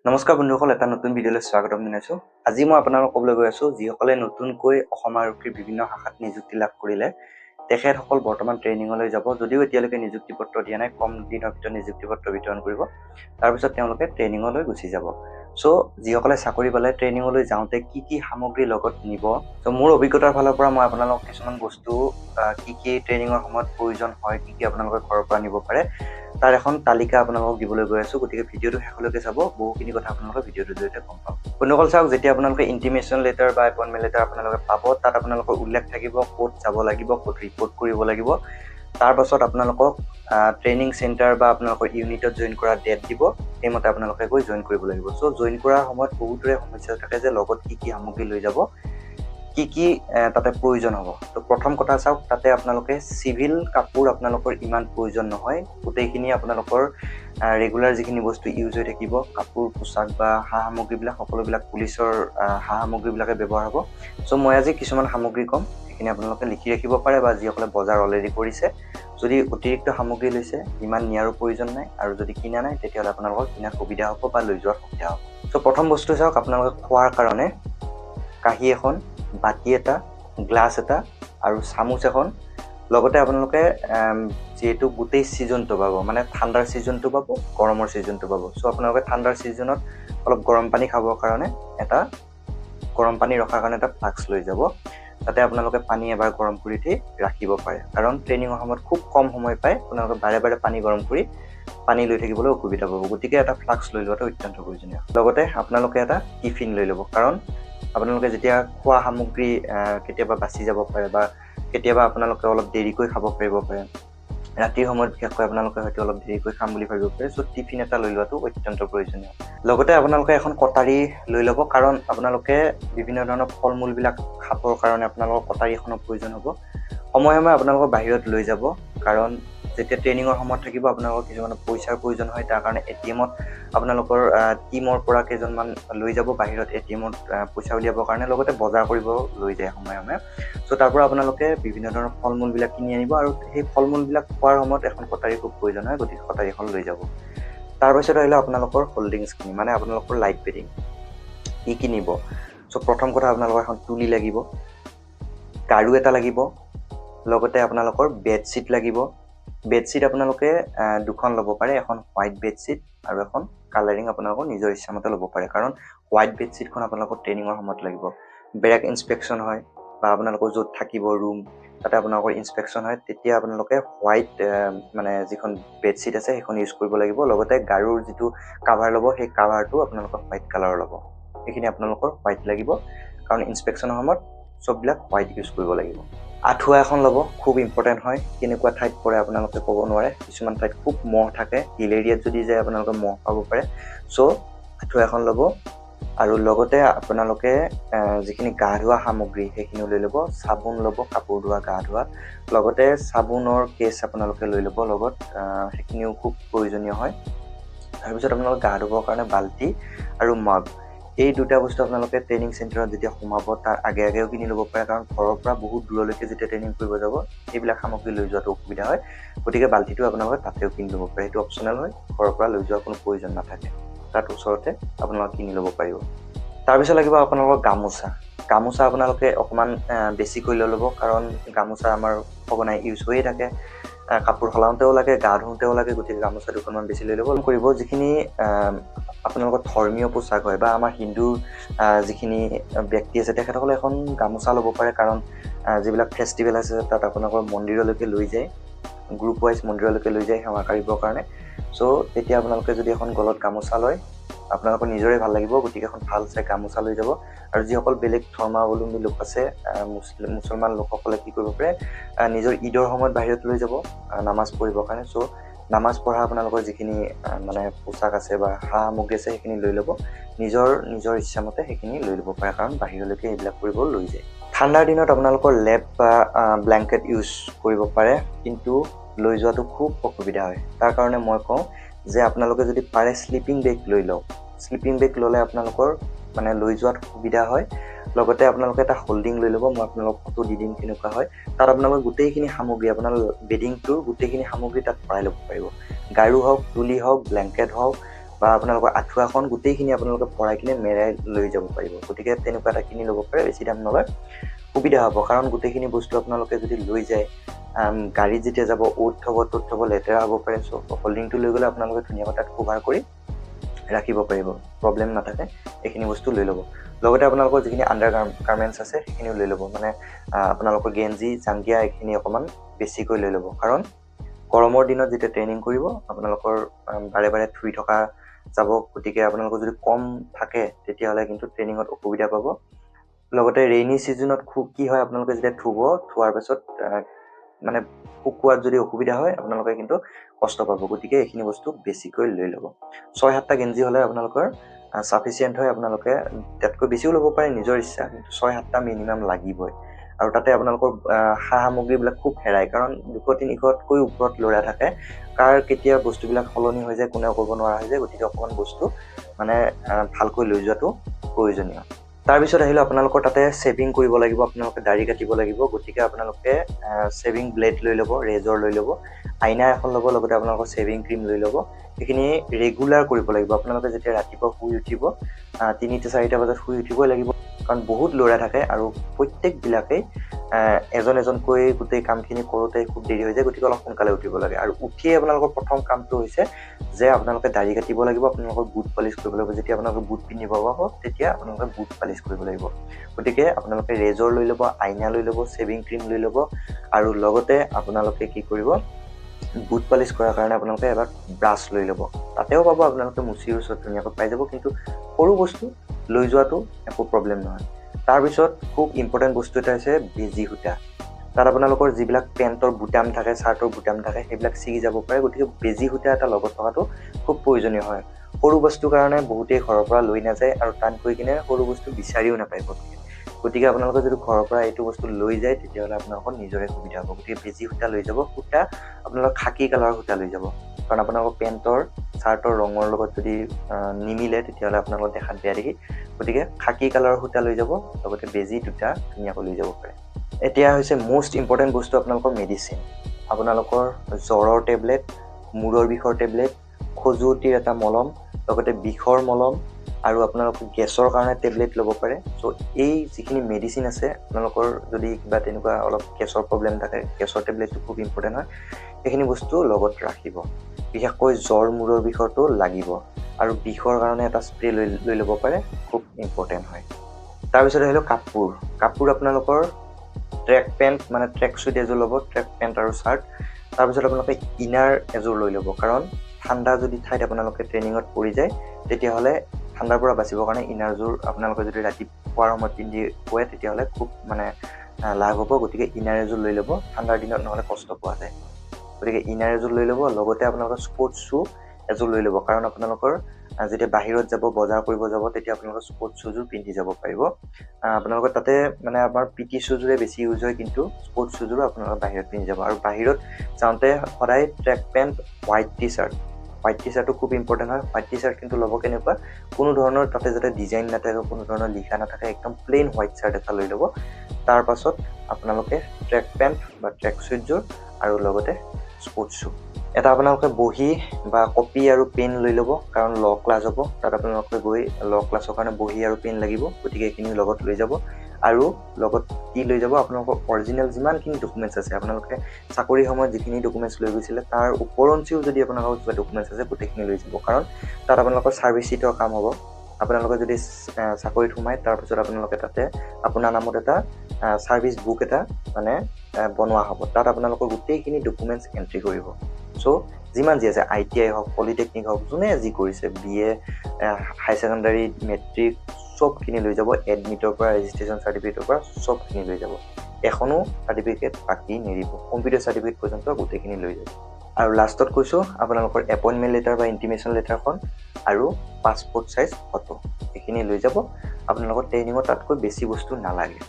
নমস্কাৰ বন্ধুসকল, এটা নতুন ভিডিঅ'লৈ স্বাগতম জনাইছোঁ। আজি মই আপোনালোকক ক'বলৈ গৈ আছোঁ, যিসকলে নতুনকৈ অসম আৰক্ষীৰ বিভিন্ন শাখাত নিযুক্তি লাভ কৰিলে তেখেতসকল বৰ্তমান ট্ৰেইনিঙলৈ যাব। যদিও এতিয়ালৈকে নিযুক্তি পত্ৰ দিয়া নাই, কম দিনৰ ভিতৰত নিযুক্তি পত্ৰ বিতৰণ কৰিব। তাৰপিছত তেওঁলোকে ট্ৰেইনিঙলৈ গুচি যাব। চ' যিসকলে চাকৰি পালে ট্ৰেইনিঙলৈ যাওঁতে কি কি সামগ্ৰী লগত নিব, চ' মোৰ অভিজ্ঞতাৰ ফালৰ পৰা মই আপোনালোকক কিছুমান বস্তু কি কি ট্ৰেইনিঙৰ সময়ত প্ৰয়োজন হয়, কি কি আপোনালোকে ঘৰৰ পৰা নিব পাৰে, তাৰ এখন তালিকা আপোনালোকক দিবলৈ গৈ আছোঁ। গতিকে ভিডিঅ'টো শেষলৈকে চাব, বহুখিনি কথা আপোনালোকে ভিডিঅ'টোৰ জৰিয়তে গম পাব। বন্ধুসকল চাওক, যেতিয়া আপোনালোকে ইণ্টিমেশ্যন লেটাৰ বা এপইণ্টমেণ্ট লেটাৰ আপোনালোকে পাব, তাত আপোনালোকৰ উল্লেখ থাকিব ক'ত যাব লাগিব, ক'ত ৰিপৰ্ট কৰিব লাগিব। তাৰপাছত আপোনালোকক ট্ৰেইনিং চেণ্টাৰ বা আপোনালোকৰ ইউনিটত জইন কৰা ডেট দিব, সেইমতে আপোনালোকে গৈ জইন কৰিব লাগিব। চ' জইন কৰাৰ সময়ত বহুতৰে সমস্যা থাকে যে লগত কি কি সামগ্ৰী লৈ যাব, কি কি তাতে প্ৰয়োজন হ'ব। তো প্ৰথম কথা চাওক, তাতে আপোনালোকে চিভিল কাপোৰ আপোনালোকৰ ইমান প্ৰয়োজন নহয়। গোটেইখিনি আপোনালোকৰ ৰেগুলাৰ যিখিনি বস্তু ইউজ হৈ থাকিব, কাপোৰ পোচাক বা সা সামগ্ৰীবিলাক, সকলোবিলাক পুলিচৰ সা সামগ্ৰীবিলাকে ব্যৱহাৰ হ'ব। চ' মই আজি কিছুমান সামগ্ৰী ক'ম, সেইখিনি আপোনালোকে লিখি ৰাখিব পাৰে, বা যিসকলে বজাৰ অলৰেডি কৰিছে, যদি অতিৰিক্ত সামগ্ৰী লৈছে ইমান নিয়াৰো প্ৰয়োজন নাই, আৰু যদি কিনা নাই তেতিয়াহ'লে আপোনালোকৰ কিনাৰ সুবিধা হ'ব বা লৈ যোৱাৰ সুবিধা হ'ব। চ' প্ৰথম বস্তু চাওক, আপোনালোকে খোৱাৰ কাৰণে কাঁহী এখন, বাতি এটা, গ্লাছ এটা আৰু চামুচ এখন। লগতে আপোনালোকে যিহেতু গোটেই ছিজনটো পাব, মানে ঠাণ্ডাৰ ছিজনটো পাব, গৰমৰ ছিজনটো পাব। চ' আপোনালোকে ঠাণ্ডাৰ ছিজনত অলপ গৰম পানী খাবৰ কাৰণে এটা গৰম পানী ৰখাৰ কাৰণে এটা ফ্লাক্স লৈ যাব, তাতে আপোনালোকে পানী এবাৰ গৰম কৰি দি ৰাখিব পাৰে। কাৰণ ট্ৰেইনিঙৰ সময়ত খুব কম সময় পায়, আপোনালোকে বাৰে বাৰে পানী গৰম কৰি পানী লৈ থাকিবলৈ অসুবিধা পাব। গতিকে এটা ফ্লাক্স লৈ লোৱাটো অত্যন্ত প্ৰয়োজনীয়। লগতে আপোনালোকে এটা টিফিন লৈ ল'ব, কাৰণ আপোনালোকে যেতিয়া খোৱা সামগ্ৰী কেতিয়াবা বাচি যাব পাৰে, বা কেতিয়াবা আপোনালোকে অলপ দেৰিকৈ খাব পাৰিব পাৰে, ৰাতিৰ সময়ত বিশেষকৈ আপোনালোকে হয়তো অলপ দেৰিকৈ খাম বুলি ভাবিব পাৰে। চ' টিফিন এটা লৈ লোৱাটো অত্যন্ত প্ৰয়োজনীয়। লগতে আপোনালোকে এখন কটাৰী লৈ ল'ব, কাৰণ আপোনালোকে বিভিন্ন ধৰণৰ ফল মূলবিলাক খাবৰ কাৰণে আপোনালোকৰ কটাৰী এখনৰ প্ৰয়োজন হ'ব। সময়ে সময়ে আপোনালোকৰ বাহিৰত লৈ যাব, কাৰণ যেতিয়া ট্ৰেইনিঙৰ সময়ত থাকিব আপোনালোকৰ কিছুমান পইচাৰ প্ৰয়োজন হয়। তাৰ কাৰণে ATM-ত আপোনালোকৰ টিমৰ পৰা কেইজনমান লৈ যাব বাহিৰত, ATM-ত পইচা উলিয়াবৰ কাৰণে। লগতে বজাৰ কৰিব লৈ যায় সময়ে সময়ে। চ' তাৰ পৰা আপোনালোকে বিভিন্ন ধৰণৰ ফল মূলবিলাক কিনি আনিব, আৰু সেই ফল মূলবিলাক খোৱাৰ সময়ত এখন কটাৰী খুব প্ৰয়োজন হয়, গতিকে কটাৰী এখন লৈ যাব। তাৰপিছত আহিলে আপোনালোকৰ হোল্ডিংছখিনি, মানে আপোনালোকৰ লাইট বেডিং কি কি নিব। চ' প্ৰথম কথা, আপোনালোকৰ এখন তুলি লাগিব, গাৰু এটা লাগিব, লগতে আপোনালোকৰ বেডশ্বীট লাগিব। বেডশ্বীট আপোনালোকে দুখন ল'ব পাৰে, এখন হোৱাইট বেডশ্বীট আৰু এখন কালাৰিং আপোনালোকৰ নিজৰ ইচ্ছামতে ল'ব পাৰে। কাৰণ হোৱাইট বেডশ্বীটখন আপোনালোকৰ ট্ৰেইনিঙৰ সময়ত লাগিব। বেৰেক ইনস্পেকশ্যন হয়, বা আপোনালোকৰ য'ত থাকিব ৰুম, তাতে আপোনালোকৰ ইনস্পেকশ্যন হয়, তেতিয়া আপোনালোকে হোৱাইট মানে যিখন বেডশ্বীট আছে সেইখন ইউজ কৰিব লাগিব। লগতে গাৰুৰ যিটো কাভাৰ ল'ব, সেই কাভাৰটো আপোনালোকৰ হোৱাইট কালাৰৰ ল'ব। সেইখিনি আপোনালোকৰ হোৱাইট লাগিব, কাৰণ ইনস্পেকশ্যনৰ সময়ত চববিলাক হোৱাইট ইউজ কৰিব লাগিব। আঁঠুৱা এখন ল'ব, খুব ইম্পৰ্টেণ্ট হয়। কেনেকুৱা ঠাইত পৰে আপোনালোকে ক'ব নোৱাৰে, কিছুমান ঠাইত খুব মহ থাকে, হিল এৰিয়াত যদি যায় আপোনালোকে মহ পাব পাৰে। চ' আঁঠুৱা এখন ল'ব। আৰু লগতে আপোনালোকে যিখিনি গা ধোৱা সামগ্ৰী সেইখিনি লৈ ল'ব। চাবোন ল'ব, কাপোৰ ধোৱা, গা ধোৱা। লগতে চাবোনৰ কেছ আপোনালোকে লৈ ল'ব লগত, সেইখিনিও খুব প্ৰয়োজনীয় হয়। তাৰপিছত আপোনালোকে গা ধুবৰ কাৰণে বাল্টি আৰু মগ, এই দুটা বস্তু আপোনালোকে ট্ৰেইনিং চেণ্টাৰত যেতিয়া সোমাব তাৰ আগে আগেও কিনি ল'ব পাৰে, কাৰণ ঘৰৰ পৰা বহুত দূৰলৈকে যেতিয়া ট্ৰেইনিং কৰিব যাব এইবিলাক সামগ্ৰী লৈ যোৱাটো অসুবিধা হয়। গতিকে বাল্টিটো আপোনালোকে তাতেও কিনি ল'ব পাৰে, সেইটো অপশ্যনেল হয়, ঘৰৰ পৰা লৈ যোৱাৰ কোনো প্ৰয়োজন নাথাকে, তাত ওচৰতে আপোনালোকে কিনি ল'ব পাৰিব। তাৰপিছত লাগিব আপোনালোকৰ গামোচা। গামোচা আপোনালোকে অকণমান বেছিকৈ লৈ ল'ব, কাৰণ গামোচা আমাৰ সঘনাই ইউজ হৈয়ে থাকে, কাপোৰ সলাওঁতেও লাগে, গা ধুওঁতেও লাগে, গতিকে গামোচা দুখনমান বেছি লৈ ল'ব। কৰিব যিখিনি আপোনালোকৰ ধৰ্মীয় পোচাক হয়, বা আমাৰ হিন্দু যিখিনি ব্যক্তি আছে তেখেতসকলে এখন গামোচা ল'ব পাৰে, কাৰণ যিবিলাক ফেষ্টিভেল আছে তাত আপোনালোকৰ মন্দিৰলৈকে লৈ যায়, গ্ৰুপ ৱাইজ মন্দিৰলৈকে লৈ যায় সেৱা কৰিবৰ কাৰণে। চ' তেতিয়া আপোনালোকে যদি এখন গলত গামোচা লয় আপোনালোকৰ নিজৰে ভাল লাগিব, গতিকে এখন ভাল চাই গামোচা লৈ যাব। আৰু যিসকল বেলেগ ধৰ্মাৱলম্বী লোক আছে, মুছলমান লোকসকলে কি কৰিব পাৰে, নিজৰ ঈদৰ সময়ত বাহিৰত লৈ যাব নামাজ পঢ়িবৰ কাৰণে। চ' নামাজ পঢ়া আপোনালোকৰ যিখিনি মানে পোচাক আছে বা সা সামগ্ৰী আছে সেইখিনি লৈ ল'ব, নিজৰ ইচ্ছামতে সেইখিনি লৈ ল'ব পাৰে, কাৰণ বাহিৰলৈকে এইবিলাক কৰিব লৈ যায়। ঠাণ্ডাৰ দিনত আপোনালোকৰ লেপ বা ব্লেংকেট ইউজ কৰিব পাৰে, কিন্তু লৈ যোৱাটো খুব অসুবিধা হয়। তাৰ কাৰণে মই কওঁ যে আপোনালোকে যদি পাৰে শ্লিপিং বেগ লৈ লওক। শ্লিপিং বেগ ল'লে আপোনালোকৰ মানে লৈ যোৱাত সুবিধা হয়। লগতে আপোনালোকে এটা হোল্ডিং লৈ ল'ব, মই আপোনালোকক ফটো দি দিম কেনেকুৱা হয়। তাত আপোনালোকে গোটেইখিনি সামগ্ৰী, আপোনাৰ বেডিংটোৰ গোটেইখিনি সামগ্ৰী তাত ভৰাই ল'ব পাৰিব। গাৰু হওক, তুলি হওক, ব্লেংকেট হওক, বা আপোনালোকৰ আঁঠুৱাখন গোটেইখিনি আপোনালোকে ভৰাই কিনে মেৰাই লৈ যাব পাৰিব। গতিকে তেনেকুৱা এটা কিনি ল'ব পাৰে, বেছি দাম নলয়, সুবিধা হ'ব। কাৰণ গোটেইখিনি বস্তু আপোনালোকে যদি লৈ যায়, গাড়ীত যেতিয়া যাব অ'ত থ'ব ত'ত থ'ব, লেতেৰা হ'ব পাৰে। চ' হল্ডিংটো লৈ গ'লে আপোনালোকে ধুনীয়াকৈ তাত কভাৰ কৰি ৰাখিব পাৰিব, প্ৰব্লেম নাথাকে। এইখিনি বস্তু লৈ ল'ব। লগতে আপোনালোকৰ যিখিনি আণ্ডাৰ গাৰ্মেণ্টছ আছে সেইখিনিও লৈ ল'ব, মানে আপোনালোকৰ গেঞ্জি জাংগিয়া এইখিনি অকণমান বেছিকৈ লৈ ল'ব। কাৰণ গৰমৰ দিনত যেতিয়া ট্ৰেইনিং কৰিব আপোনালোকৰ বাৰে বাৰে ধুই থকা যাব, গতিকে আপোনালোকৰ যদি কম থাকে তেতিয়াহ'লে কিন্তু ট্ৰেইনিঙত অসুবিধা পাব। লগতে ৰেইনি ছিজনত কি হয়, আপোনালোকে যেতিয়া থোৱাৰ পাছত মানে শুকুৱাত যদি অসুবিধা হয় আপোনালোকে কিন্তু কষ্ট পাব। গতিকে এইখিনি বস্তু বেছিকৈ লৈ ল'ব। 6-7টা গেঞ্জি হ'লে আপোনালোকৰ ছাফিচিয়েণ্ট হয়। আপোনালোকে তাতকৈ বেছিও ল'ব পাৰে, নিজৰ ইচ্ছা, কিন্তু 6-7টা মিনিমাম লাগিবই। আৰু তাতে আপোনালোকৰ সা সামগ্ৰীবিলাক খুব হেৰাই, কাৰণ 200-300তকৈ ওপৰত ল'ৰা থাকে। কাৰ কেতিয়া বস্তুবিলাক সলনি হৈ যায় কোনেও ক'ব নোৱাৰা হৈ যায়। গতিকে অকণমান বস্তু মানে ভালকৈ লৈ যোৱাটো প্ৰয়োজনীয়। তাৰপিছত আহিলে আপোনালোকৰ তাতে শ্বেভিং কৰিব লাগিব, আপোনালোকে দাড়ি কাটিব লাগিব। গতিকে আপোনালোকে শ্বেভিং ব্লেড লৈ ল'ব, ৰেজৰ লৈ ল'ব, আইনা এখন ল'ব, লগতে আপোনালোকৰ শ্বেভিং ক্ৰীম লৈ ল'ব। সেইখিনি ৰেগুলাৰ কৰিব লাগিব। আপোনালোকে যেতিয়া ৰাতিপুৱা শুই উঠিব 3-4টা বজাত শুই উঠিবই লাগিব, কাৰণ বহুত ল'ৰা থাকে আৰু প্ৰত্যেকবিলাকেই এজন এজনকৈ গোটেই কামখিনি কৰোঁতে খুব দেৰি হৈ যায়। গতিকে অলপ সোনকালে উঠিব লাগে। আৰু উঠিয়ে আপোনালোকৰ প্ৰথম কামটো হৈছে যে আপোনালোকে দাড়ি কাটিব লাগিব, আপোনালোকৰ বুট পালিচ কৰিব লাগিব। যেতিয়া আপোনালোকে বুট পিন্ধিব পাব তেতিয়া আপোনালোকে বুট পালিচ কৰিব লাগিব। গতিকে আপোনালোকে ৰেজৰ লৈ ল'ব, আইনা লৈ ল'ব, শ্বেভিং ক্ৰীম লৈ ল'ব, আৰু লগতে আপোনালোকে কি কৰিব, বুট পালিচ কৰাৰ কাৰণে আপোনালোকে এবাৰ ব্ৰাছ লৈ ল'ব। তাতেও পাব, আপোনালোকে মুচিৰ ওচৰত ধুনীয়াকৈ পাই যাব, কিন্তু সৰু বস্তু লৈ যোৱাটো একো প্ৰব্লেম নহয়। তাৰপিছত খুব ইম্পৰ্টেণ্ট বস্তু এটা হৈছে বেজি সূতা। তাত আপোনালোকৰ যিবিলাক পেণ্টৰ বুটাম থাকে, চাৰ্টৰ বুটাম থাকে, সেইবিলাক ছিগি যাব পাৰে। গতিকে বেজি সূতা এটা লগত থকাটো খুব প্ৰয়োজনীয় হয়। সৰু বস্তুৰ কাৰণে বহুতেই ঘৰৰ পৰা লৈ নাযায় আৰু তাত গৈ কিনে সৰু বস্তু বিচাৰিও নাপায় পটককৈ। গতিকে আপোনালোকে যদি ঘৰৰ পৰা এইটো বস্তু লৈ যায় তেতিয়াহ'লে আপোনালোকৰ নিজৰে সুবিধা হ'ব। গতিকে বেজি সূতা লৈ যাব। সূতা আপোনালোকৰ খাকী কালাৰৰ সূতা লৈ যাব, কাৰণ আপোনালোকৰ পেণ্টৰ চাৰ্টৰ ৰঙৰ লগত যদি নিমিলে তেতিয়াহ'লে আপোনালোকৰ দেখাত বেয়া দেখি। গতিকে খাকী কালাৰৰ সূতা লৈ যাব, লগতে বেজি দুটা ধুনীয়াকৈ লৈ যাব পাৰে। এতিয়া হৈছে মষ্ট ইম্পৰ্টেণ্ট বস্তু আপোনালোকৰ মেডিচিন। আপোনালোকৰ জ্বৰৰ টেবলেট, মূৰৰ বিষৰ টেবলেট, খজুৱতিৰ এটা মলম, লগতে বিষৰ মলম, আৰু আপোনালোকে গেছৰ কাৰণে টেবলেট ল'ব পাৰে। চ' এই যিখিনি মেডিচিন আছে, আপোনালোকৰ যদি কিবা তেনেকুৱা অলপ গেছৰ প্ৰব্লেম থাকে, গেছৰ টেবলেটটো খুব ইম্পৰ্টেণ্ট হয়। সেইখিনি বস্তু লগত ৰাখিব। বিশেষকৈ জ্বৰ মূৰৰ বিষৰটো লাগিব, আৰু বিষৰ কাৰণে এটা স্প্ৰে লৈ ল'ব পাৰে, খুব ইম্পৰ্টেণ্ট হয়। তাৰপিছত আহিলোঁ কাপোৰ আপোনালোকৰ ট্ৰেক পেণ্ট, মানে ট্ৰেক চুট এযোৰ ল'ব, ট্ৰেক পেণ্ট আৰু চাৰ্ট। তাৰপিছত আপোনালোকে ইনাৰ এযোৰ লৈ ল'ব, কাৰণ ঠাণ্ডা যদি ঠাইত আপোনালোকে ট্ৰেইনিঙত পৰি যায় তেতিয়াহ'লে ঠাণ্ডাৰ পৰা বাচিবৰ কাৰণে ইনাৰযোৰ আপোনালোকে যদি ৰাতিপুৱাৰ সময়ত পিন্ধি শুৱে তেতিয়াহ'লে খুব মানে লাভ হ'ব। গতিকে ইনাৰ এযোৰ লৈ ল'ব, ঠাণ্ডাৰ দিনত নহ'লে কষ্ট পোৱা যায়। গতিকে ইনাৰ এযোৰ লৈ ল'ব, লগতে আপোনালোকৰ স্পৰ্টছ শ্বু এযোৰ লৈ ল'ব, কাৰণ আপোনালোকৰ যেতিয়া বাহিৰত যাব, বজাৰ কৰিব যাব, তেতিয়া আপোনালোকৰ স্পৰ্টছ শ্বুযোৰ পিন্ধি যাব পাৰিব। আপোনালোকৰ তাতে মানে আমাৰ PT শ্বুযোৰে বেছি ইউজ হয়, কিন্তু স্পৰ্টছ শ্বুযোৰো আপোনালোকে বাহিৰত পিন্ধি যাব। আৰু বাহিৰত যাওঁতে সদায় ট্ৰেক পেণ্ট, হোৱাইট টি চাৰ্টটো খুব ইম্পৰ্টেণ্ট হয়। হোৱাইট টি চাৰ্ট কিন্তু ল'ব কেনেকুৱা, কোনো ধৰণৰ তাতে যাতে ডিজাইন নাথাকে, কোনো ধৰণৰ লিখা নাথাকে, একদম প্লেইন হোৱাইট চাৰ্ট এটা লৈ ল'ব। তাৰ পাছত আপোনালোকে ট্ৰেক পেণ্ট বা ট্ৰেক শ্বুটযোৰ আৰু লগতে স্পৰ্টছ শ্বু এটা আপোনালোকে বহি বা কপি আৰু পেন লৈ ল'ব, কাৰণ ল' ক্লাছ হ'ব। তাত আপোনালোকে গৈ ল' ক্লাছৰ কাৰণে বহি আৰু পেন লাগিব, গতিকে এইখিনি লগত লৈ যাব। আৰু লগত কি লৈ যাব, আপোনালোকৰ অৰিজিনেল যিমানখিনি ডকুমেণ্টছ আছে, আপোনালোকে চাকৰি সময়ত যিখিনি ডকুমেণ্টছ লৈ গৈছিলে তাৰ ওপৰঞ্চিও যদি আপোনালোকৰ কিবা ডকুমেণ্টছ আছে গোটেইখিনি লৈ যাব, কাৰণ তাত আপোনালোকৰ ছাৰ্ভিচ শ্বীটৰ কাম হ'ব। আপোনালোকে যদি চাকৰিত সোমায় তাৰপিছত আপোনালোকে তাতে আপোনাৰ নামত এটা ছাৰ্ভিচ বুক এটা মানে বনোৱা হ'ব। তাত আপোনালোকৰ গোটেইখিনি ডকুমেণ্টছ এণ্ট্ৰি কৰিব। চ' যিমান যি আছে, ITI হওক, পলিটেকনিক হওক, যোনে যি কৰিছে, BA, হাই ছেকেণ্ডাৰী, মেট্ৰিক, চবখিনি লৈ যাব। এডমিটৰ পৰা, ৰেজিষ্ট্ৰেশ্যন চাৰ্টিফিকেটৰ পৰা চবখিনি লৈ যাব। এখনো চাৰ্টিফিকেট বাকী নেৰিব, কম্পিউটাৰ চাৰ্টিফিকেট পৰ্যন্ত গোটেইখিনি লৈ যাব। আৰু লাষ্টত কৈছোঁ, আপোনালোকৰ এপইণ্টমেণ্ট লেটাৰ বা ইণ্টিমেশ্যন লেটাৰখন আৰু পাছপৰ্ট চাইজ ফটো এইখিনি লৈ যাব। আপোনালোকৰ ট্ৰেইনিঙত তাতকৈ বেছি বস্তু নালাগে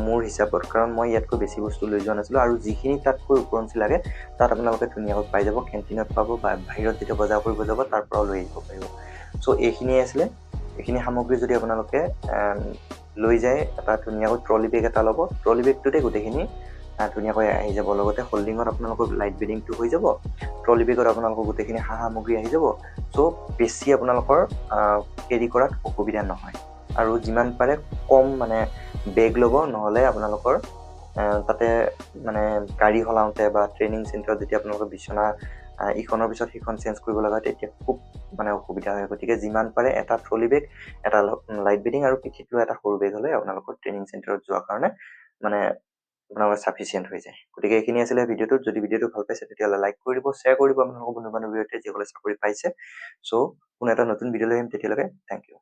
মোৰ হিচাপত, কাৰণ মই ইয়াতকৈ বেছি বস্তু লৈ যোৱা নাছিলোঁ। আৰু যিখিনি তাতকৈ ওপৰঞ্চি লাগে তাত আপোনালোকে ধুনীয়াকৈ পাই যাব, কেণ্টিনত পাব, বা বাহিৰত যেতিয়া বজাৰ কৰিব যাব তাৰ পৰাও লৈ আহিব পাৰিব। চ' এইখিনিয়ে আছিলে। এইখিনি সামগ্ৰী যদি আপোনালোকে লৈ যায়, এটা ধুনীয়াকৈ ট্ৰলি বেগ এটা ল'ব। ট্ৰলি বেগটোতে গোটেইখিনি ধুনীয়াকৈ আহি যাব। লগতে হোল্ডিঙত আপোনালোকৰ লাইট বেডিংটো হৈ যাব, ট্ৰলি বেগত আপোনালোকৰ গোটেইখিনি সামগ্ৰী আহি যাব। চ' বেছি আপোনালোকৰ কেৰি কৰাত অসুবিধা নহয়। আৰু যিমান পাৰে কম মানে বেগ ল'ব, নহ'লে আপোনালোকৰ তাতে মানে গাড়ী সলাওঁতে বা ট্ৰেইনিং চেণ্টাৰত যেতিয়া আপোনালোকৰ বিচনা ইখনৰ পিছত সিখন চেঞ্জ কৰিব লগা হয়, তেতিয়া খুব মানে অসুবিধা হয়। গতিকে যিমান পাৰে এটা ট্ৰলি বেগ, এটা লাইট বেডিং আৰু পিঠিত লোৱা এটা সৰু বেগ হ'লে আপোনালোকৰ ট্ৰেইনিং চেণ্টাৰত যোৱাৰ কাৰণে মানে আপোনালোকৰ ছাফিচিয়েণ্ট হৈ যায়। গতিকে এইখিনি আছিলে ভিডিঅ'টোত। যদি ভিডিঅ'টো ভাল পাইছে তেতিয়াহ'লে লাইক কৰি দিব, শ্বেয়াৰ কৰিব আপোনালোকৰ বন্ধু বান্ধৱীৰ সৈতে যিসকলে চাকৰি পাইছে। চ' কোনো এটা নতুন ভিডিঅ' লৈ আহিম, তেতিয়ালৈকে থেংক ইউ।